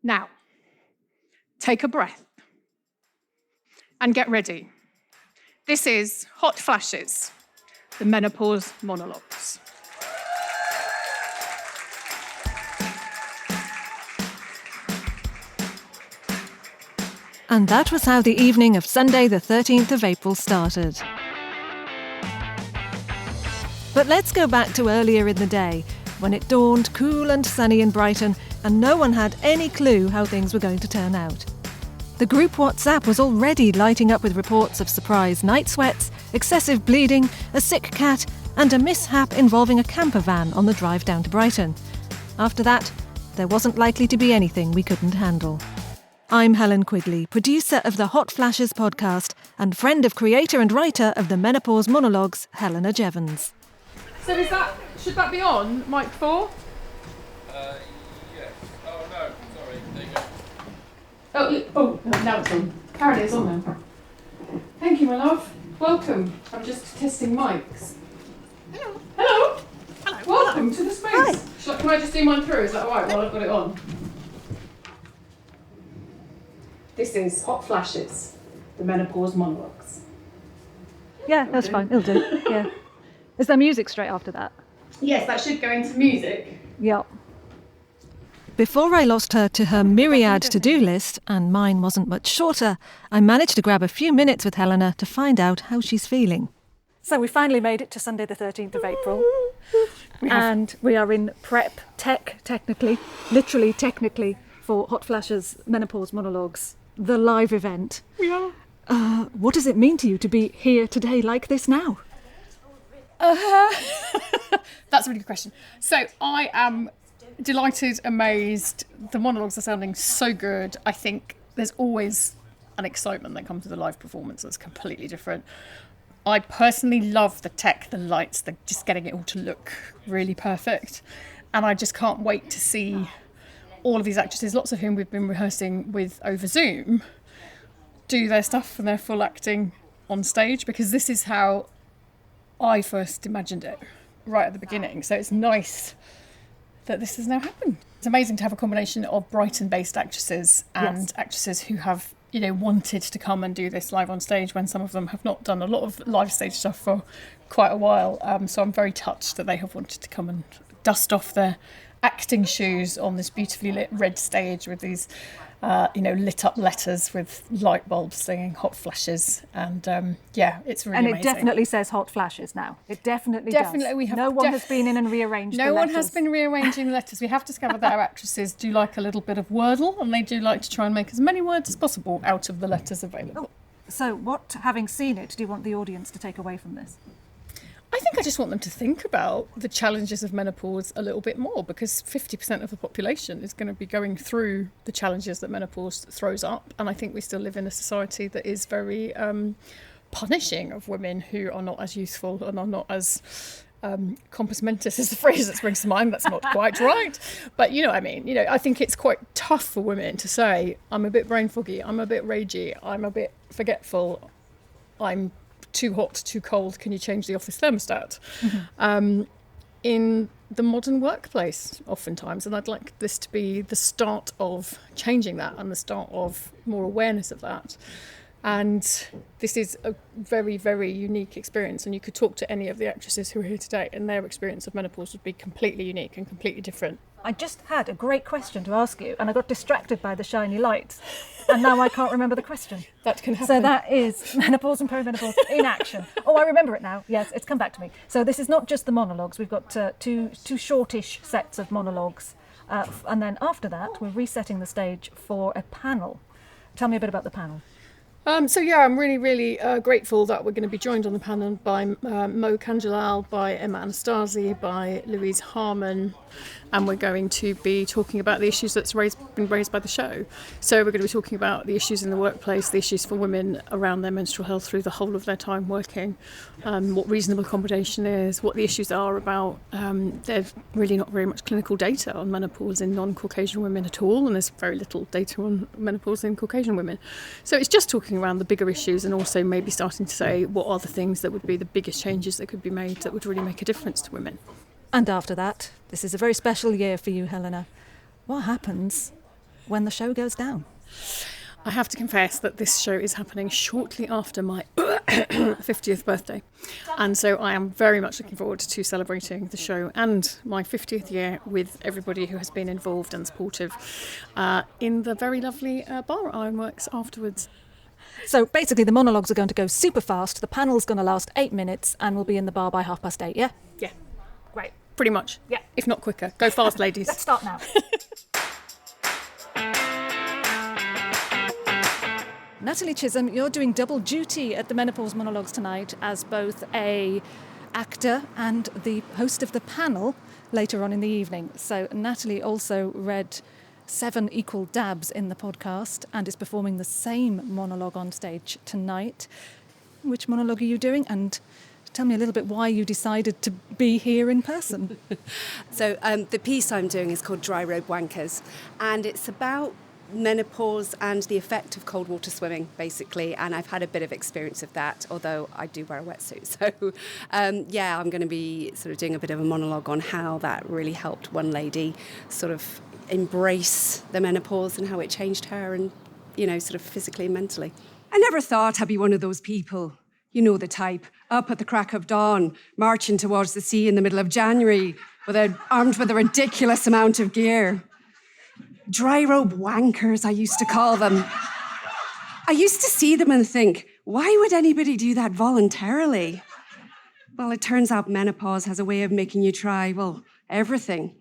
Now, take a breath and get ready. This is Hot Flashes, the Menopause Monologues. And that was how the evening of Sunday the 13th of April started. But let's go back to earlier in the day, when it dawned cool and sunny in Brighton and no one had any clue how things were going to turn out. The group WhatsApp was already lighting up with reports of surprise night sweats, excessive bleeding, a sick cat and a mishap involving a camper van on the drive down to Brighton. After that, there wasn't likely to be anything we couldn't handle. I'm Helen Quigley, producer of the Hot Flashes podcast and friend of creator and writer of the Menopause Monologues, Helena Jevons. So should that be on, mic 4? Yes. Oh no, sorry, there you go. Oh, now it's on. Apparently it's on now. Thank you, my love. Welcome. I'm just testing mics. Hello. Hello. Hello. Welcome to the space. Can I just do mine through? Is that all right while I've got it on? This is Hot Flashes, the Menopause Monologues. Yeah, that's fine. It'll do. Yeah. Is there music straight after that? Yes, that should go into music. Yeah. Before I lost her to her myriad to-do list, and mine wasn't much shorter, I managed to grab a few minutes with Helena to find out how she's feeling. So we finally made it to Sunday the 13th of April. And we are in prep technically, for Hot Flashes Menopause Monologues, the live event. We are. What does it mean to you to be here today like this now? That's a really good question. So I am delighted, amazed. The monologues are sounding so good. I think there's always an excitement that comes with a live performance that's completely different. I personally love the tech, the lights, just getting it all to look really perfect. And I just can't wait to see all of these actresses, lots of whom we've been rehearsing with over Zoom, do their stuff and their full acting on stage, because this is how I first imagined it right at the beginning. So it's nice that this has now happened. It's amazing to have a combination of Brighton-based actresses and actresses who have, wanted to come and do this live on stage when some of them have not done a lot of live stage stuff for quite a while. So I'm very touched that they have wanted to come and dust off their acting shoes on this beautifully lit red stage with these lit up letters with light bulbs singing Hot Flashes, and it's really amazing. And it definitely says Hot Flashes now. It definitely does. We have no one has been in and rearranged the No one letters. has been rearranging the letters. We have discovered that our actresses do like a little bit of Wordle, and they do like to try and make as many words as possible out of the letters available. So what, having seen it, do you want the audience to take away from this? I think I just want them to think about the challenges of menopause a little bit more, because 50% of the population is going to be going through the challenges that menopause throws up. And I think we still live in a society that is very punishing of women who are not as youthful and are not as compos mentis is the phrase that springs to mind. That's not quite right. But you know what I mean? I think it's quite tough for women to say, I'm a bit brain foggy, I'm a bit ragey, I'm a bit forgetful, I'm too hot, too cold, can you change the office thermostat? Mm-hmm. In the modern workplace, oftentimes, and I'd like this to be the start of changing that and the start of more awareness of that. And this is a very, very unique experience, and you could talk to any of the actresses who are here today and their experience of menopause would be completely unique and completely different. I just had a great question to ask you, and I got distracted by the shiny lights, and now I can't remember the question. That can happen. So that is menopause and perimenopause in action. Oh, I remember it now. Yes, it's come back to me. So this is not just the monologues. We've got two shortish sets of monologues, and then after that, we're resetting the stage for a panel. Tell me a bit about the panel. I'm really, really grateful that we're going to be joined on the panel by Mo Kanjalal, by Emma Anastasi, by Louise Harmon, and we're going to be talking about the issues that's been raised by the show. So we're going to be talking about the issues in the workplace, the issues for women around their menstrual health through the whole of their time working, what reasonable accommodation is, what the issues are about. There's really not very much clinical data on menopause in non-Caucasian women at all, and there's very little data on menopause in Caucasian women. So it's just talking around the bigger issues and also maybe starting to say what are the things that would be the biggest changes that could be made that would really make a difference to women. And after that, this is a very special year for you, Helena. What happens when the show goes down. I have to confess that this show is happening shortly after my 50th birthday. And so I am very much looking forward to celebrating the show and my 50th year with everybody who has been involved and supportive in the very lovely bar at Ironworks afterwards. So basically the monologues are going to go super fast. The panel's going to last 8 minutes and we'll be in the bar by 8:30, yeah? Yeah, Great. pretty much. Yeah. If not quicker. Go fast, ladies. Let's start now. Natalie Chisholm, you're doing double duty at the Menopause Monologues tonight as both a actor and the host of the panel later on in the evening. So Natalie also read 7 equal dabs in the podcast and is performing the same monologue on stage tonight. Which monologue are you doing? And tell me a little bit why you decided to be here in person. So the piece I'm doing is called Dry Robe Wankers, and it's about menopause and the effect of cold water swimming, basically, and I've had a bit of experience of that, although I do wear a wetsuit. So I'm going to be sort of doing a bit of a monologue on how that really helped one lady sort of embrace the menopause and how it changed her, and sort of physically and mentally. I never thought I'd be one of those people, you know the type, up at the crack of dawn, marching towards the sea in the middle of January, armed with a ridiculous amount of gear. Dry robe wankers, I used to call them. I used to see them and think, why would anybody do that voluntarily? Well, it turns out menopause has a way of making you try, everything.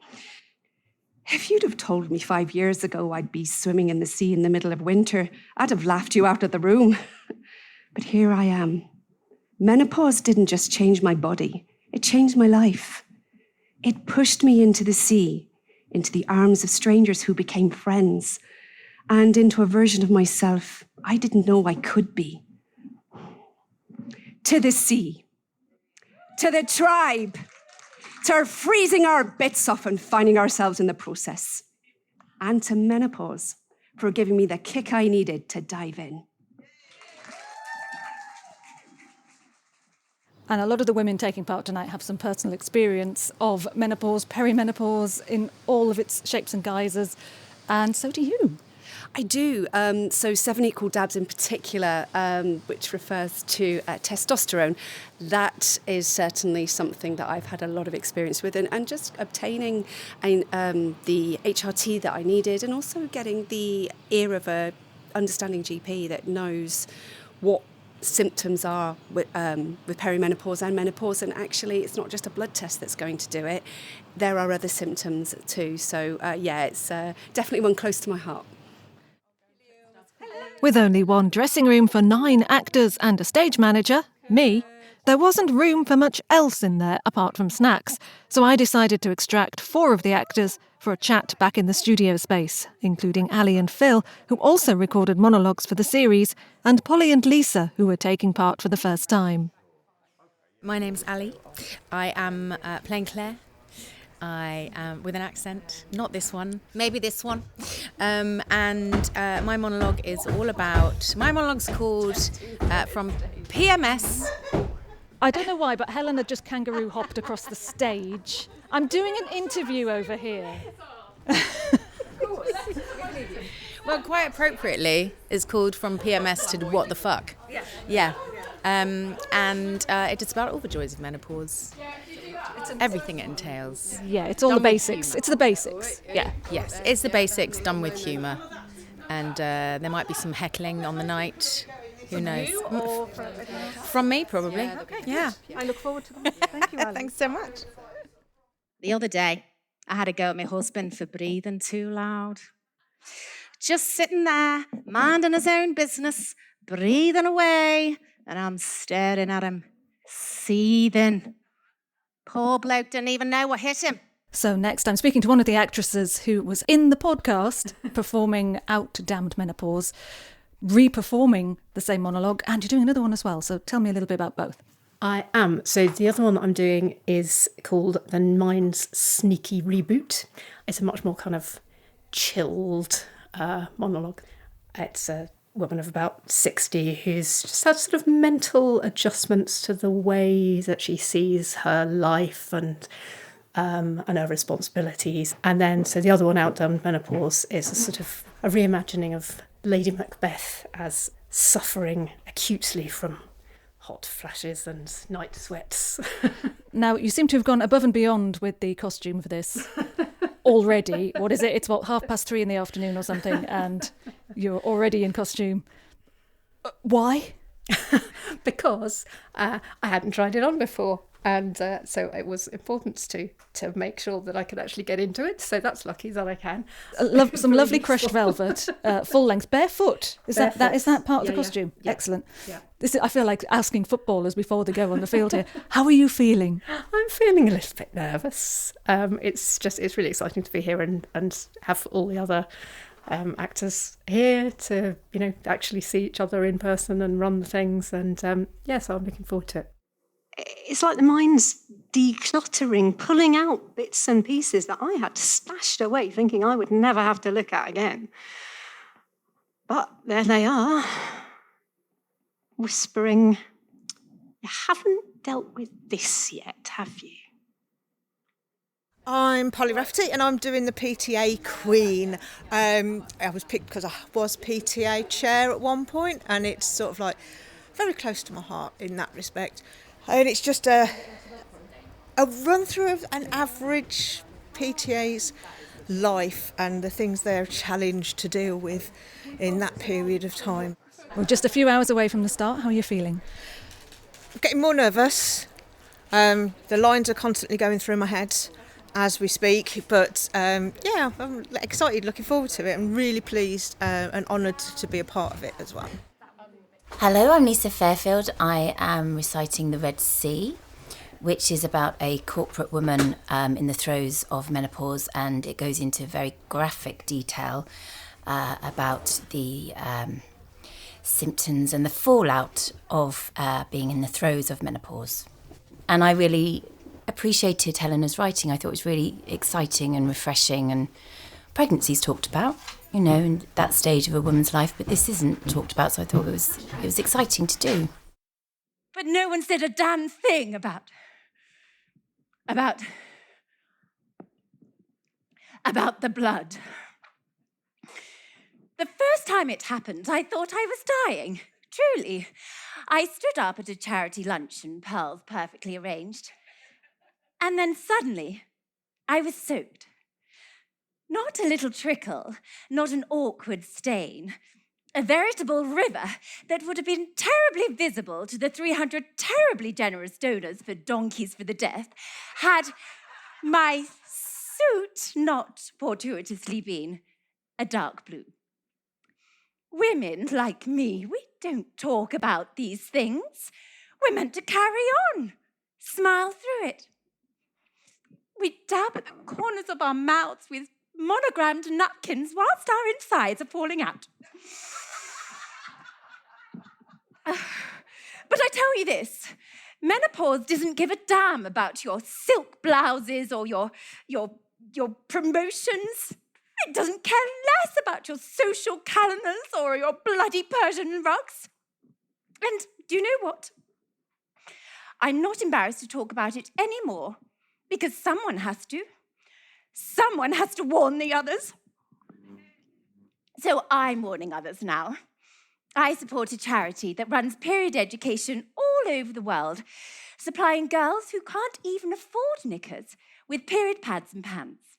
If you'd have told me 5 years ago I'd be swimming in the sea in the middle of winter, I'd have laughed you out of the room. But here I am. Menopause didn't just change my body, it changed my life. It pushed me into the sea, into the arms of strangers who became friends, and into a version of myself I didn't know I could be. To the sea, to the tribe, to freezing our bits off and finding ourselves in the process, and to menopause for giving me the kick I needed to dive in. And a lot of the women taking part tonight have some personal experience of menopause, perimenopause in all of its shapes and guises. And so do you. I do. So 7 equal dabs in particular, which refers to testosterone. That is certainly something that I've had a lot of experience with, and just obtaining the HRT that I needed, and also getting the ear of a understanding GP that knows what symptoms are with perimenopause and menopause, and actually it's not just a blood test that's going to do it. There are other symptoms too. So it's definitely one close to my heart. With only one dressing room for 9 actors and a stage manager, me, there wasn't room for much else in there apart from snacks, so I decided to extract 4 of the actors for a chat back in the studio space, including Ali and Phil, who also recorded monologues for the series, and Pollie and Lisa, who were taking part for the first time. My name's Ali. I am playing Claire. I am with an accent, not this one, maybe this one. And my monologue is all about... My monologue's called From PMS... I don't know why, but Helena just kangaroo hopped across the stage. I'm doing an interview over here. Well, quite appropriately, it's called From PMS to What the Fuck. Yeah. And it is about all the joys of menopause. Everything it entails. Yeah, it's all the basics. It's the basics. Yeah. Yes, it's the basics done with humour. And there might be some heckling on the night. Who knows? From me, probably. Yeah. Okay. Yeah. I look forward to that. Thank you, Ali. Thanks so much. The other day, I had a go at my husband for breathing too loud. Just sitting there, minding his own business, breathing away, and I'm staring at him, seething. Poor bloke didn't even know what hit him. So next, I'm speaking to one of the actresses who was in the podcast performing Out Damned Menopause, re-performing the same monologue, and you're doing another one as well. So tell me a little bit about both. I am. So the other one that I'm doing is called The Mind's Sneaky Reboot. It's a much more kind of chilled monologue. It's a woman of about 60 who's just had sort of mental adjustments to the way that she sees her life and her responsibilities. And then, so the other one, Out Damned Menopause, is a sort of a reimagining of Lady Macbeth as suffering acutely from hot flashes and night sweats. Now, you seem to have gone above and beyond with the costume for this already. What is it? It's 3:30 in the afternoon or something, and you're already in costume. Why? Because I hadn't tried it on before, and so it was important to make sure that I could actually get into it. So that's lucky that I can. Some lovely crushed velvet, full length, barefoot. Is that part of the costume? Yeah. Excellent. Yeah. I feel like asking footballers before they go on the field here. How are you feeling? I'm feeling a little bit nervous. It's really exciting to be here and have all the other actors here to actually see each other in person and run the things, and so I'm looking forward to it. It's like the mind's decluttering, pulling out bits and pieces that I had stashed away thinking I would never have to look at again. But there they are, whispering, "You haven't dealt with this yet, have you?" I'm Pollie Rafferty and I'm doing the PTA Queen. I was picked because I was PTA chair at one point, and it's sort of like very close to my heart in that respect. And it's just a run through of an average PTA's life and the things they're challenged to deal with in that period of time. We're just a few hours away from the start. How are you feeling? I'm getting more nervous. The lines are constantly going through my head as we speak, but I'm excited, looking forward to it. I'm really pleased and honoured to be a part of it as well. Hello, I'm Lisa Fairfield. I am reciting The Red Sea, which is about a corporate woman in the throes of menopause, and it goes into very graphic detail about the symptoms and the fallout of being in the throes of menopause. And I really appreciated Helena's writing. I thought it was really exciting and refreshing, and pregnancy's talked about, in that stage of a woman's life, but this isn't talked about, so I thought it was exciting to do. But no one said a damn thing about the blood. The first time it happened, I thought I was dying. Truly. I stood up at a charity luncheon, pearls perfectly arranged. And then suddenly, I was soaked. Not a little trickle, not an awkward stain. A veritable river that would have been terribly visible to the 300 terribly generous donors for Donkeys for the Deaf had my suit not fortuitously been a dark blue. Women like me, we don't talk about these things. We're meant to carry on, smile through it. We dab at the corners of our mouths with monogrammed napkins whilst our insides are falling out. But I tell you this, menopause doesn't give a damn about your silk blouses or your promotions. It doesn't care less about your social calendars or your bloody Persian rugs. And do you know what? I'm not embarrassed to talk about it anymore, because someone has to. Someone has to warn the others. So I'm warning others now. I support a charity that runs period education all over the world, supplying girls who can't even afford knickers with period pads and pants.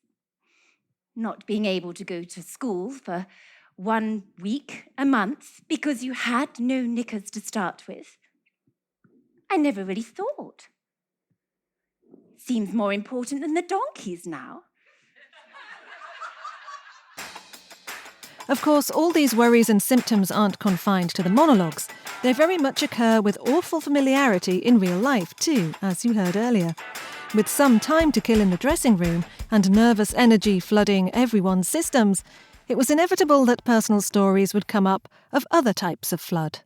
Not being able to go to school for 1 week, a month, because you had no knickers to start with. I never really thought. Seems more important than the donkeys now. Of course, all these worries and symptoms aren't confined to the monologues. They very much occur with awful familiarity in real life too, as you heard earlier. With some time to kill in the dressing room and nervous energy flooding everyone's systems, it was inevitable that personal stories would come up of other types of flood.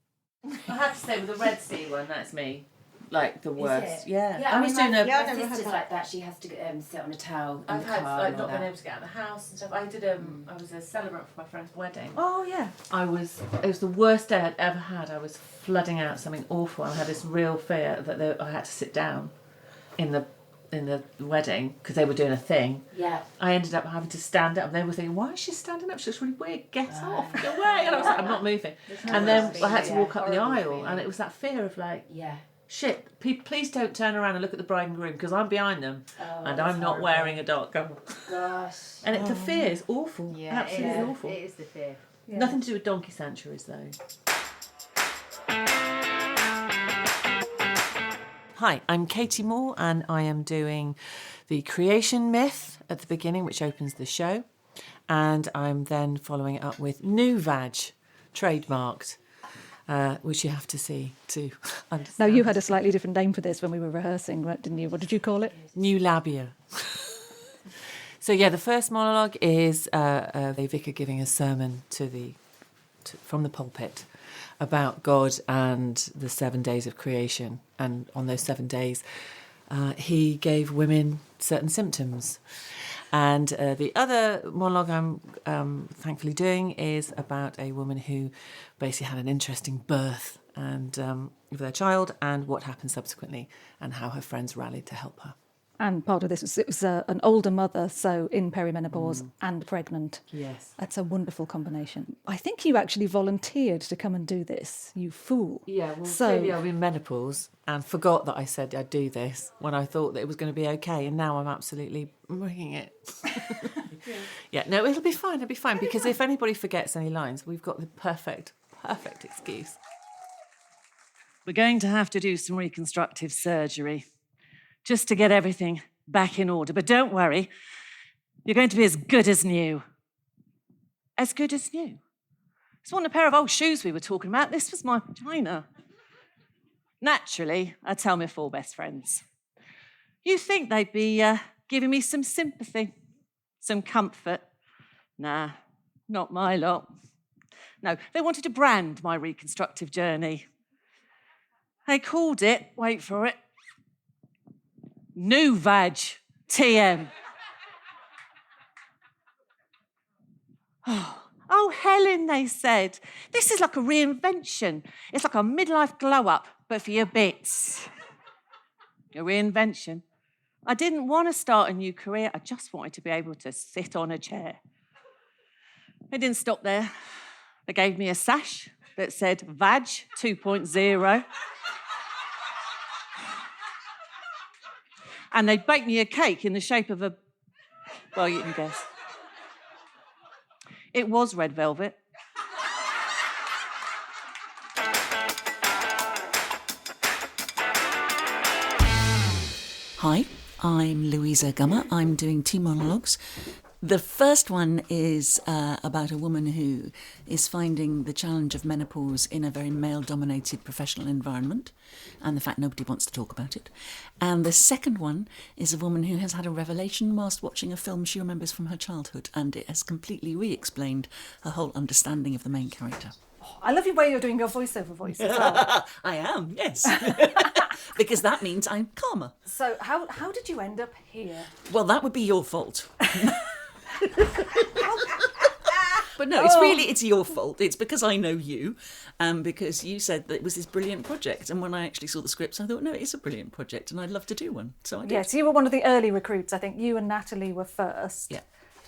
I have to say, with the Red Sea one, that's me. Like the worst. Yeah. I was doing my sister's like that. She has to sit on a towel in I've the had car. like not been able to get out of the house and stuff. I was a celebrant for my friend's wedding. Oh yeah. It was the worst day I'd ever had. I was flooding out something awful. I had this real fear that I had to sit down in the in the wedding, because they were doing a thing, Yeah. I ended up having to stand up. And they were thinking, why is she standing up? She looks really weird. Get off, go away. And I was like, I'm not moving. And then I had to walk up the aisle, and it was that fear of like, shit, please don't turn around and look at the bride and groom, because I'm behind them, and I'm not wearing a dark gown. Gosh. And the fear is awful. Yeah, absolutely awful. It is the fear. Yeah. Nothing to do with donkey sanctuaries, though. Hi, I'm Katy Moore, and I am doing the creation myth at the beginning, which opens the show. And I'm then following it up with New Vag, trademarked, which you have to see to understand. Now, you had a slightly different name for this when we were rehearsing, didn't you? What did you call it? New Labia. So, yeah, the first monologue is a vicar giving a sermon from the pulpit about God and the 7 days of creation. And on those 7 days, he gave women certain symptoms. And the other monologue I'm thankfully doing is about a woman who basically had an interesting birth and with her child, and what happened subsequently, and how her friends rallied to help her. And part of this was an older mother, so in perimenopause and pregnant. Yes. That's a wonderful combination. I think you actually volunteered to come and do this, you fool. Yeah, well, clearly I'm in menopause and forgot that I said I'd do this when I thought that it was going to be okay, and now I'm absolutely winging it. Yeah, no, it'll be fine, because if anybody forgets any lines, we've got the perfect excuse. We're going to have to do some reconstructive surgery, just to get everything back in order. But don't worry, you're going to be as good as new. As good as new. This wasn't a pair of old shoes we were talking about. This was my vagina. Naturally, I tell my 4 best friends. You think they'd be giving me some sympathy, some comfort? Nah, not my lot. No, they wanted to brand my reconstructive journey. They called it, wait for it, New Vag, TM. Oh, Helen, they said. This is like a reinvention. It's like a midlife glow-up, but for your bits. A reinvention. I didn't want to start a new career. I just wanted to be able to sit on a chair. They didn't stop there. They gave me a sash that said Vag 2.0. And they baked me a cake in the shape of a... Well, you can guess. It was red velvet. Hi, I'm Louisa Gummer. I'm doing 2 monologues. The first one is about a woman who is finding the challenge of menopause in a very male-dominated professional environment, and the fact nobody wants to talk about it. And the second one is a woman who has had a revelation whilst watching a film she remembers from her childhood, and it has completely re-explained her whole understanding of the main character. I love the way you're doing your voiceover voice as well. I am, yes. Because that means I'm calmer. So how did you end up here? Well, that would be your fault. But no, it's your fault. It's because I know you, because you said that it was this brilliant project. And when I actually saw the scripts, I thought, no, it is a brilliant project and I'd love to do one. So I did. Yes, you were one of the early recruits. I think you and Natalie were first. Yeah.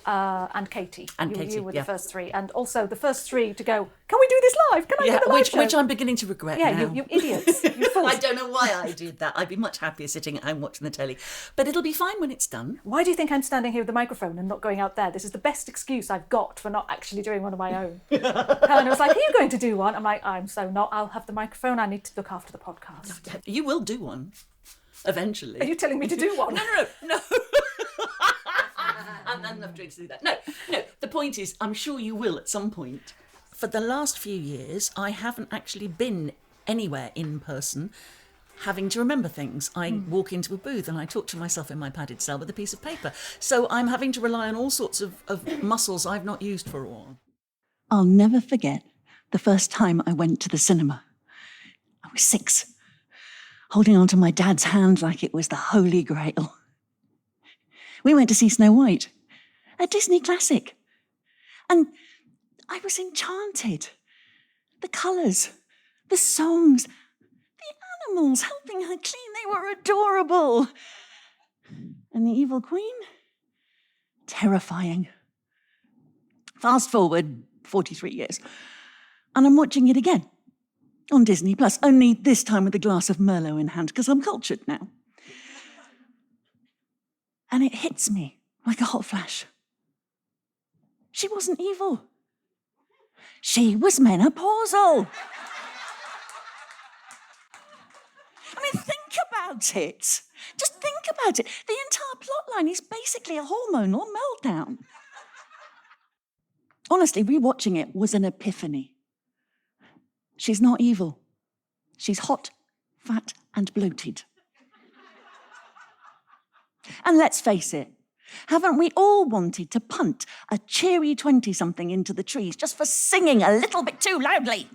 And Katy. Katy, you were the first 3. And also the first 3 to go, can we do this live? Can I do the live show? Which I'm beginning to regret now. Yeah, you idiots. You fools. I don't know why I did that. I'd be much happier sitting at home watching the telly. But it'll be fine when it's done. Why do you think I'm standing here with the microphone and not going out there? This is the best excuse I've got for not actually doing one of my own. Helena was like, are you going to do one? I'm like, I'm so not. I'll have the microphone. I need to look after the podcast. You will do one. Eventually. Are you telling me to do one? No. I'm enough to do that. No. The point is, I'm sure you will at some point. For the last few years, I haven't actually been anywhere in person having to remember things. I walk into a booth and I talk to myself in my padded cell with a piece of paper. So I'm having to rely on all sorts of muscles I've not used for a while. I'll never forget the first time I went to the cinema. I was 6, holding on to my dad's hand like it was the Holy Grail. We went to see Snow White, a Disney classic. And I was enchanted. The colours, the songs, the animals helping her clean, they were adorable. And the evil queen? Terrifying. Fast forward 43 years, and I'm watching it again on Disney Plus, only this time with a glass of Merlot in hand, because I'm cultured now. And it hits me like a hot flash. She wasn't evil. She was menopausal. I mean, think about it. Just think about it. The entire plotline is basically a hormonal meltdown. Honestly, rewatching it was an epiphany. She's not evil. She's hot, fat, and bloated. And let's face it, haven't we all wanted to punt a cheery 20-something into the trees just for singing a little bit too loudly?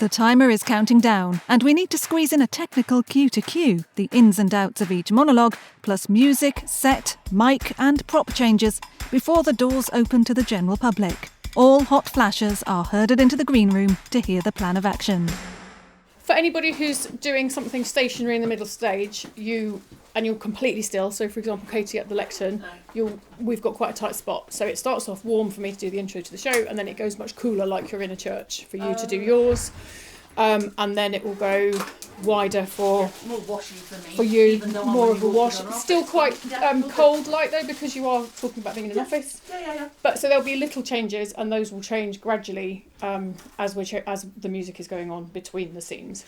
The timer is counting down, and we need to squeeze in a technical cue to cue, the ins and outs of each monologue, plus music, set, mic, and prop changes before the doors open to the general public. All hot flashers are herded into the green room to hear the plan of action. For anybody who's doing something stationary in the middle stage, you're completely still. So, for example, Katy at the lectern, we've got quite a tight spot. So it starts off warm for me to do the intro to the show, and then it goes much cooler, like you're in a church, for you to do yours. And then it will go wider for more washy for me. For you, more of a wash. Still quite cold light though, because you are talking about being in an office. Yeah. But so there'll be little changes, and those will change gradually as the music is going on between the scenes.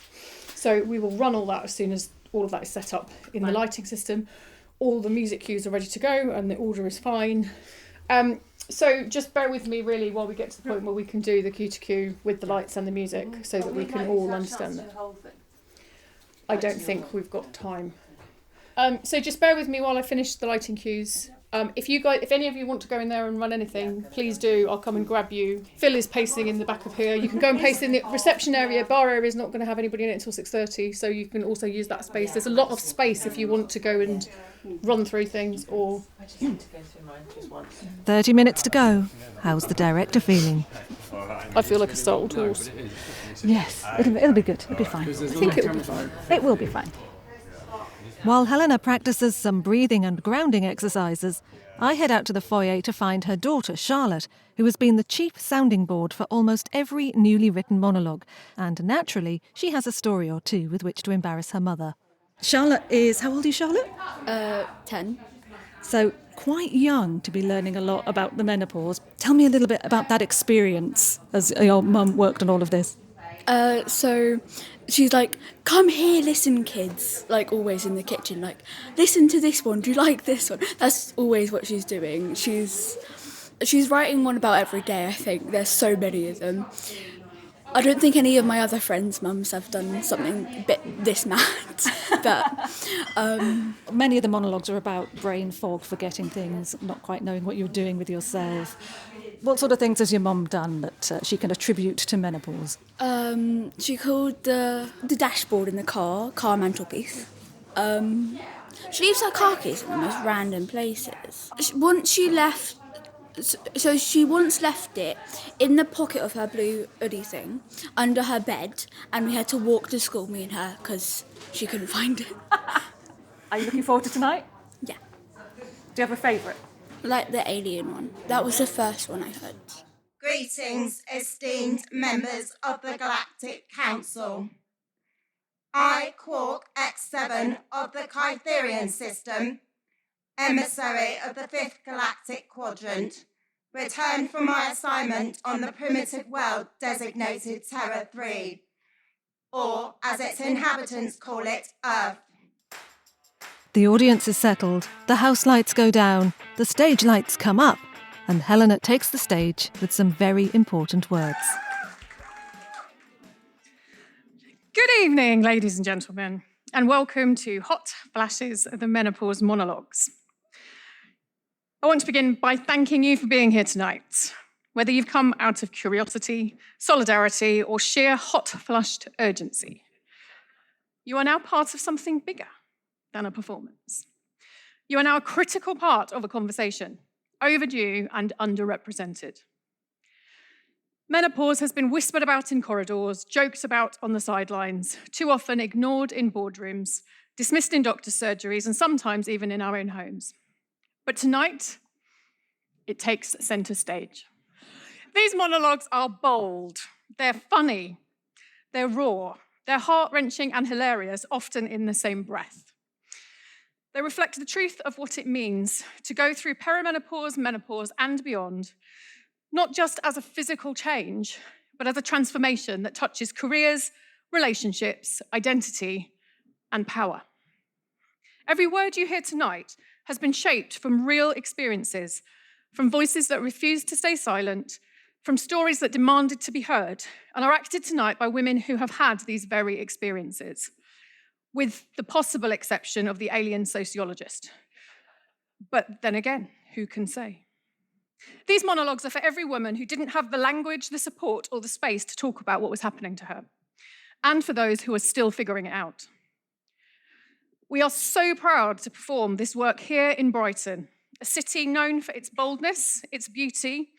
So we will run all that as soon as all of that is set up in the lighting system. All the music cues are ready to go, and the order is fine. So just bear with me really while we get to the point where we can do the cue to cue with the lights and the music, so that we can all understand that. I don't think we've got time. So just bear with me while I finish the lighting cues. If any of you want to go in there and run anything, please do. I'll come and grab you. Phil is pacing in the back of here. You can go and pace in the reception area. Bar area is not going to have anybody in it until 6:30, so you can also use that space. There's a lot of space if you want to go and run through things or... I just need to go through mine just once. 30 minutes to go. How's the director feeling? I feel like a startled horse. Yes, it'll be good. It'll be fine. I think it'll be fine. It will be fine. While Helena practices some breathing and grounding exercises, I head out to the foyer to find her daughter, Charlotte, who has been the chief sounding board for almost every newly written monologue, and naturally, she has a story or two with which to embarrass her mother. Charlotte is... How old are you, Charlotte? 10. So, quite young to be learning a lot about the menopause. Tell me a little bit about that experience as your mum worked on all of this. So she's like, come here, listen, kids. Like, always in the kitchen, like, listen to this one. Do you like this one? That's always what she's doing. She's writing one about every day, I think. There's so many of them. I don't think any of my other friends' mums have done something a bit this mad. But many of the monologues are about brain fog, forgetting things, not quite knowing what you're doing with yourself. What sort of things has your mum done that she can attribute to menopause? She called the dashboard in the car mantelpiece. She leaves her car keys in the most random places. She once left it in the pocket of her blue hoodie thing, under her bed, and we had to walk to school, me and her, because she couldn't find it. Are you looking forward to tonight? Yeah. Do you have a favourite? Like the alien one. That was the first one I heard. Greetings, esteemed members of the Galactic Council. I, Quark X7 of the Kytherian system, emissary of the 5th Galactic Quadrant, returned from my assignment on the primitive world designated Terra 3, or as its inhabitants call it, Earth. The audience is settled, the house lights go down, the stage lights come up, and Helena takes the stage with some very important words. Good evening, ladies and gentlemen, and welcome to Hot Flashes of the Menopause Monologues. I want to begin by thanking you for being here tonight, whether you've come out of curiosity, solidarity, or sheer hot-flushed urgency. You are now part of something bigger than a performance. You are now a critical part of a conversation, overdue and underrepresented. Menopause has been whispered about in corridors, joked about on the sidelines, too often ignored in boardrooms, dismissed in doctor's surgeries, and sometimes even in our own homes. But tonight, it takes centre stage. These monologues are bold, they're funny, they're raw, they're heart-wrenching and hilarious, often in the same breath. They reflect the truth of what it means to go through perimenopause, menopause, and beyond, not just as a physical change, but as a transformation that touches careers, relationships, identity, and power. Every word you hear tonight has been shaped from real experiences, from voices that refused to stay silent, from stories that demanded to be heard, and are acted tonight by women who have had these very experiences, with the possible exception of the alien sociologist. But then again, who can say? These monologues are for every woman who didn't have the language, the support, or the space to talk about what was happening to her, and for those who are still figuring it out. We are so proud to perform this work here in Brighton, a city known for its boldness, its beauty,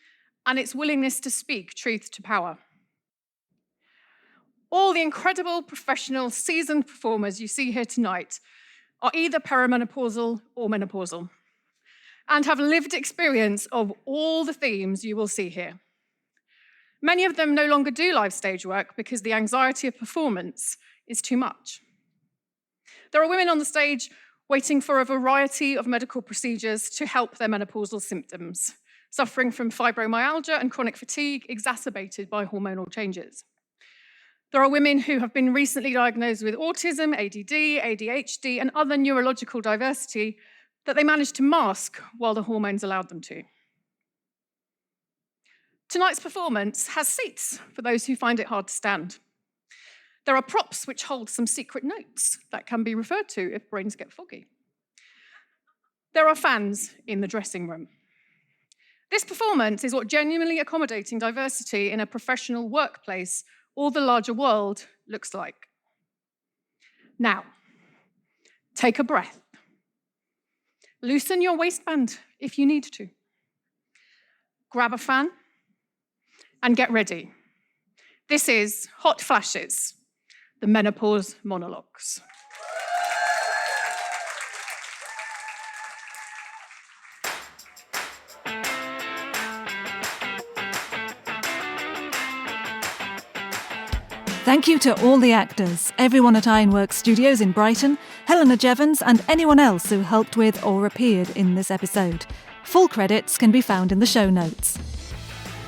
and its willingness to speak truth to power. All the incredible, professional, seasoned performers you see here tonight are either perimenopausal or menopausal, and have lived experience of all the themes you will see here. Many of them no longer do live stage work because the anxiety of performance is too much. There are women on the stage waiting for a variety of medical procedures to help their menopausal symptoms, suffering from fibromyalgia and chronic fatigue exacerbated by hormonal changes. There are women who have been recently diagnosed with autism, ADD, ADHD, and other neurological diversity that they managed to mask while the hormones allowed them to. Tonight's performance has seats for those who find it hard to stand. There are props which hold some secret notes that can be referred to if brains get foggy. There are fans in the dressing room. This performance is what genuinely accommodating diversity in a professional workplace or the larger world looks like. Now, take a breath. Loosen your waistband if you need to. Grab a fan and get ready. This is Hot Flashes, the Menopause Monologues. Thank you to all the actors, everyone at Ironworks Studios in Brighton, Helena Jevons, and anyone else who helped with or appeared in this episode. Full credits can be found in the show notes.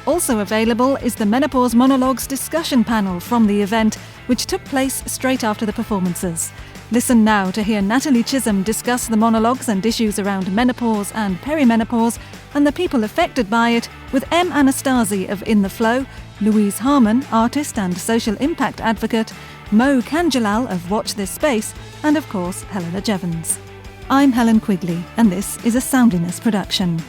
Also available is the Menopause Monologues discussion panel from the event, which took place straight after the performances. Listen now to hear Natalie Chisholm discuss the monologues and issues around menopause and perimenopause, and the people affected by it, with M. Anastasi of In the Flow, Louise Harmon, artist and social impact advocate, Mo Kanjalal of Watch This Space, and of course Helena Jevons. I'm Helen Quigley, and this is a Soundiness production.